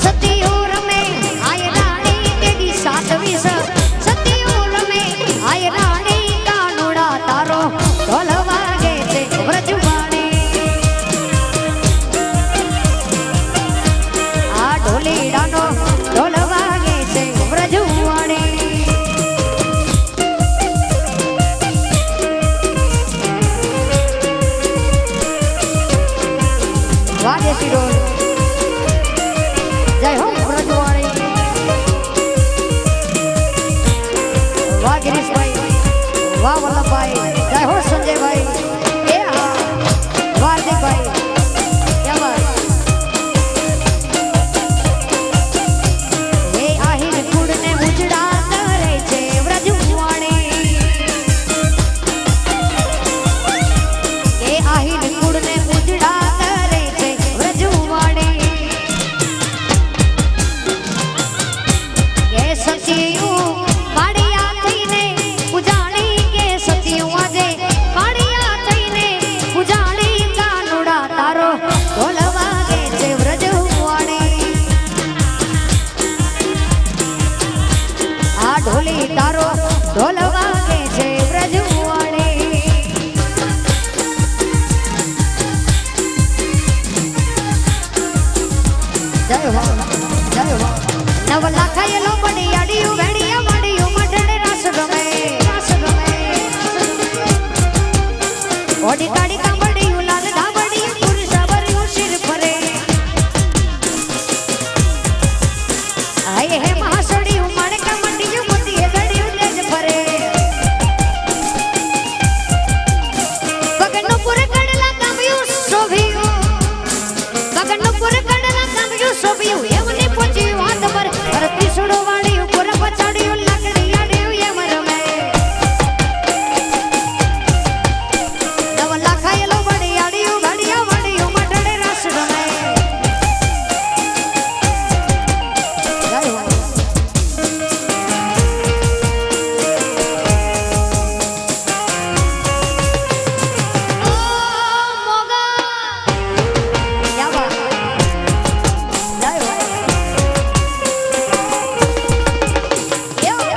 B: સતીઓ રમે આય રાણી તેડી સાત વિસ સતીઓ રમે આય રાણી કાનુડા તારો ઢોલ વાગે છે વ્રજવાણી આ ઢોલીડાનો ઢોલ વાગે છે વ્રજવાણી વાગે છે ઢોલ જય હો વ્રજવાણી વાહ ગિરીશભાઈ વાહ વલ્લભભાઈ જય હો સંજયભાઈ એ હા વાહ હાર્દિકભાઈ ક્યાં બાત એ આહિર કુળને ઉજડા કરે છે વ્રજવાણી એ આહિર કુળને ઉજડા કરે છે વ્રજવાણી કે સતીયું કાળિયા થઈને ઉજાણી કે સતીયું આજે કાળિયા થઈને ઉજાણી કાનુડા તારો ઢોલ વાગે છે વ્રજવાણી આ ઢોલી તારો ઢોલ વાગે છે વ્રજવાણી જય હો જય હો નવ લાખાયેલો બડિયાડિયું વેડિયા વાડિયું મઢડે રાસ રમે ઓડી તાડી કાંબડિયું લાલ ધાબડિયું પુરુષા ભર્યું શિર ફરે હાય હે મહાસડિયું માણકા મંડિયું મોતીએ ગડિયું તેજ ફરે પગનું પુર કડલા કામ્યું શોભિયું પગનું પુર કડલા કામ્યું શોભિયું એમને પૂછ્યું હાથ પર હરતી સુડો વાળ્યું પુર પછાડ્યું લાકડી આડ્યું એમ રમે નવ લાખાયેલો બડિયાડિયું ઘડિયા વાડિયું મઢડે રાસ રમે જય હો ક્યાં બાત જય હો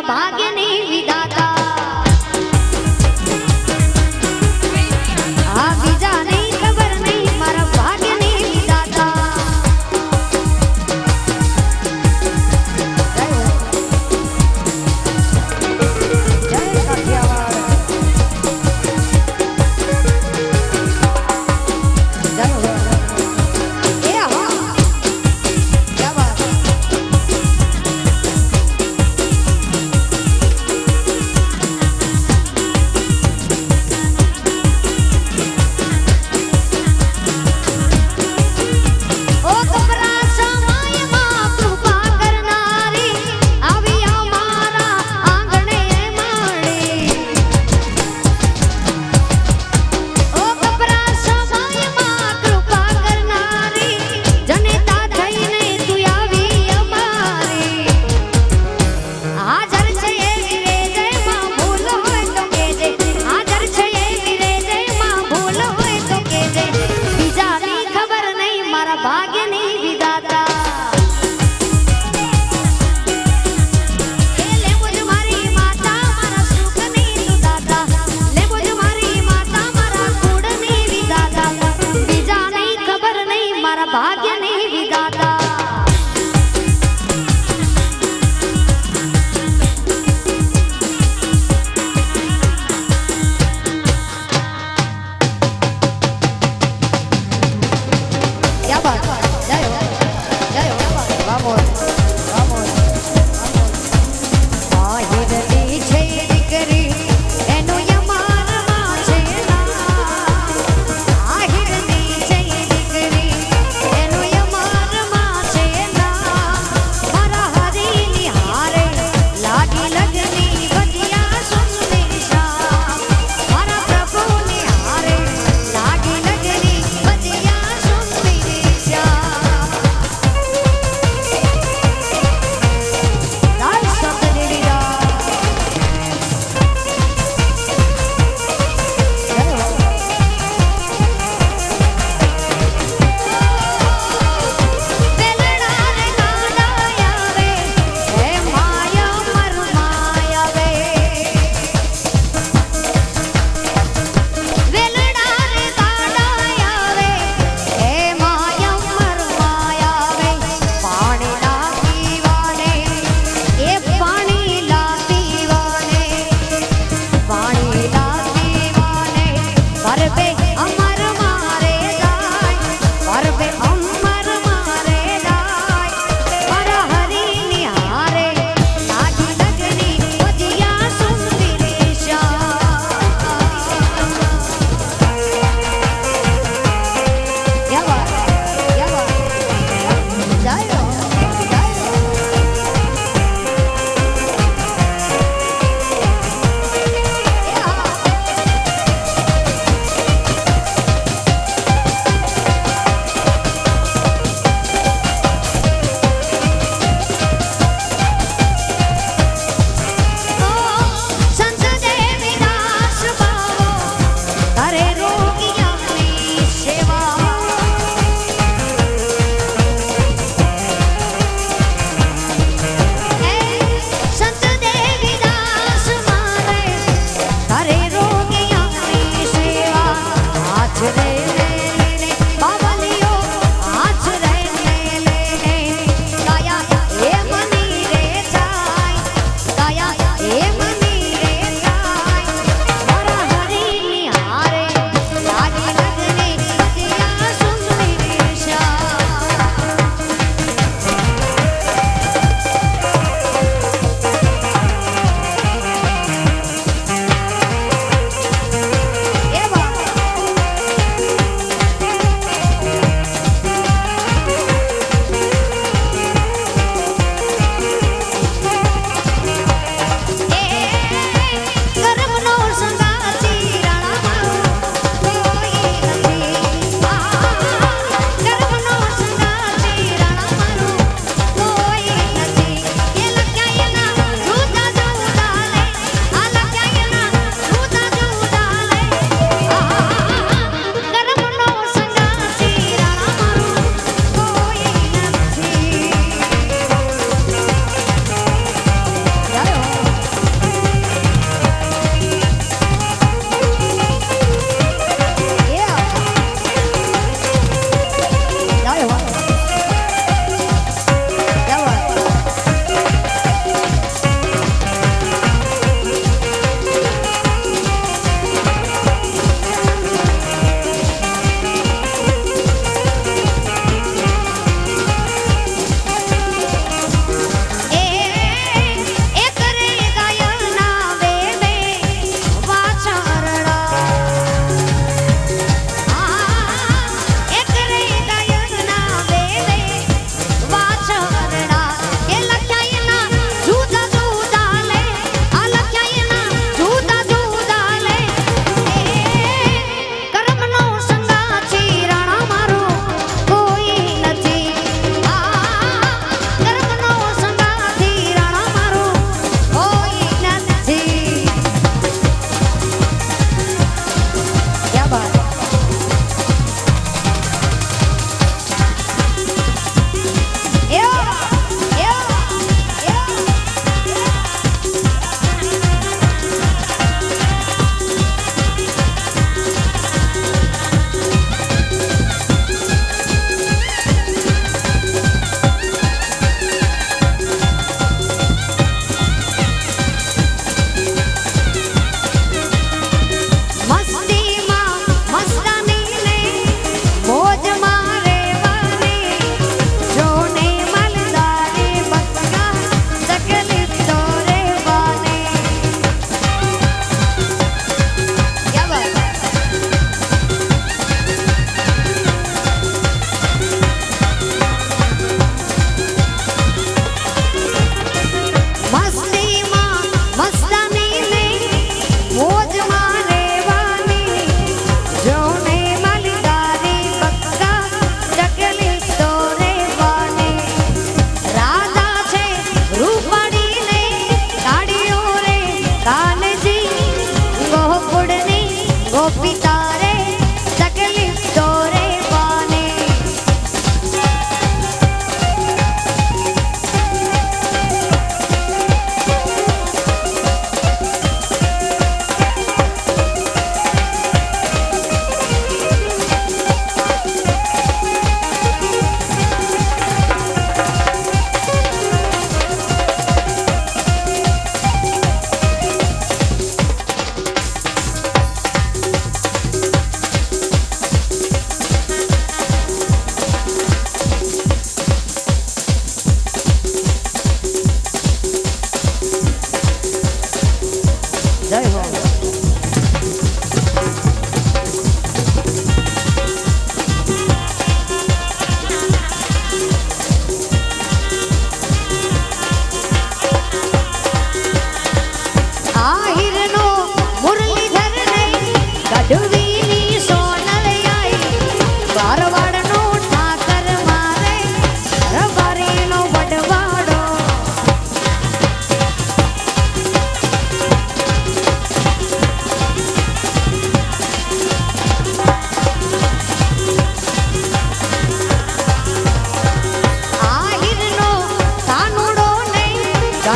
B: મારા ભાગ્યની વિધાતા આ બીજા નહીં ખબર નહીં મારા ભાગ્યની વિધાતા જય કાઠિયાવાડ જય હો એ હા ક્યા વાત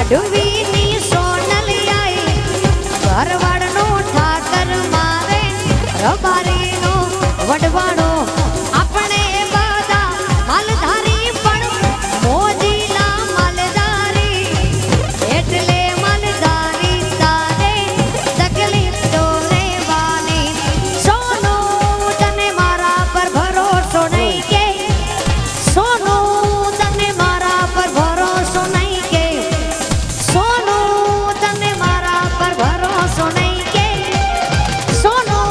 B: અડવીની સોનલિયાઈ ઘરવાળનો ઠાકર મારે રબારીનો વડવાડો આપણે બધા માલધારી પણ મોજીલા માલધારી એટલે માલધારી તારે તકલીફ તો રહેવાની સોનું તને મારા પર ભરોસો નહીં કે સોનું તને મારા પર ભરોસો નહીં કે સોનું તને મારા પર ભરોસો નહીં કે સોનું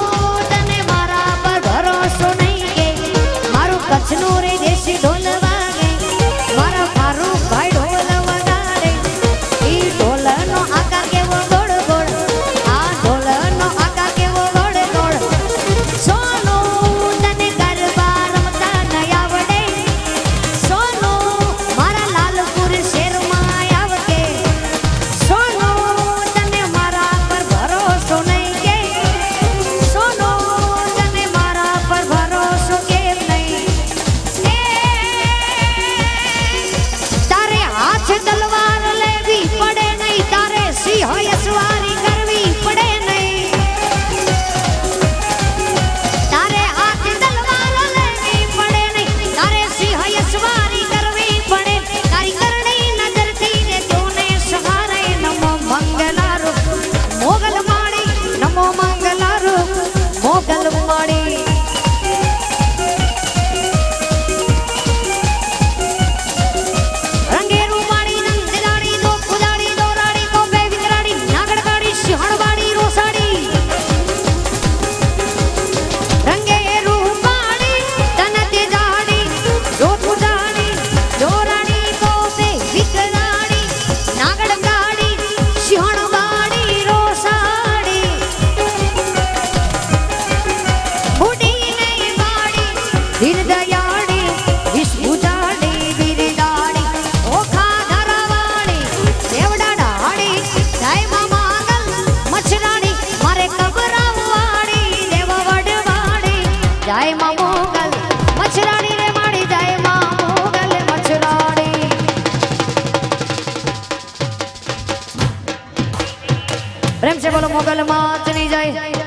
B: તને મારા પર ભરોસો નહીં કે મારું કચ્છનું રે દેશી ઢોલ વાગે મારા ફારૂકભાઈ ઢોલ વગાડે ઈ ઢોલનો આકાર કેવો ગોળ ગોળ આ ઢોલનો આકાર કેવો ગોળ ગોળ સોનું તને ગરબા રમતા નહીં આવડે સોનું મારા લાલપુર શેરમાં આવકે સોનું તને મારા પર ભરોસો નહીં કે સોનું તને મારા પર ભરોસો કેમ નહીં તારે હાથ તલવાર લેવી પડે નહીં તારે સિંહ સવારી કરવી પડે નહીં તારે હાથ તલવાર લેવી પડે નહીં તારે સિંહ સવારી કરવી પડે તારી કરણી નજરથી ને જોને સહારે નમો મંગલારૂપ મોગલ માળી નમો મંગલારૂપ મોગલ માળી રંગેરું માળી નંદલાડી દો કુદાડી દોરાડી કોપે વિકરાડી નાગડગાડી સિંહણવાડી રોસાડી રંગેરું માળી તન તે જાડી દો કુદાડી દોરાડી કોપે વિકરાડી નાગડગાડી સિંહણવાડી રોસાડી બુડીને વાડી દિન દયાળી વિષ્ણુજાડી બિરદાડી ઓખા ધરાવાડી સેવડા ડાળી જય મા માંગલ મછરાડી મારે કબરાવાડી દેવ વડવાડી જય મા મોગલ મછરાડી રે માડી જય મા મોગલ મછરાડી પ્રેમ से बोलो मोगल माचनी जय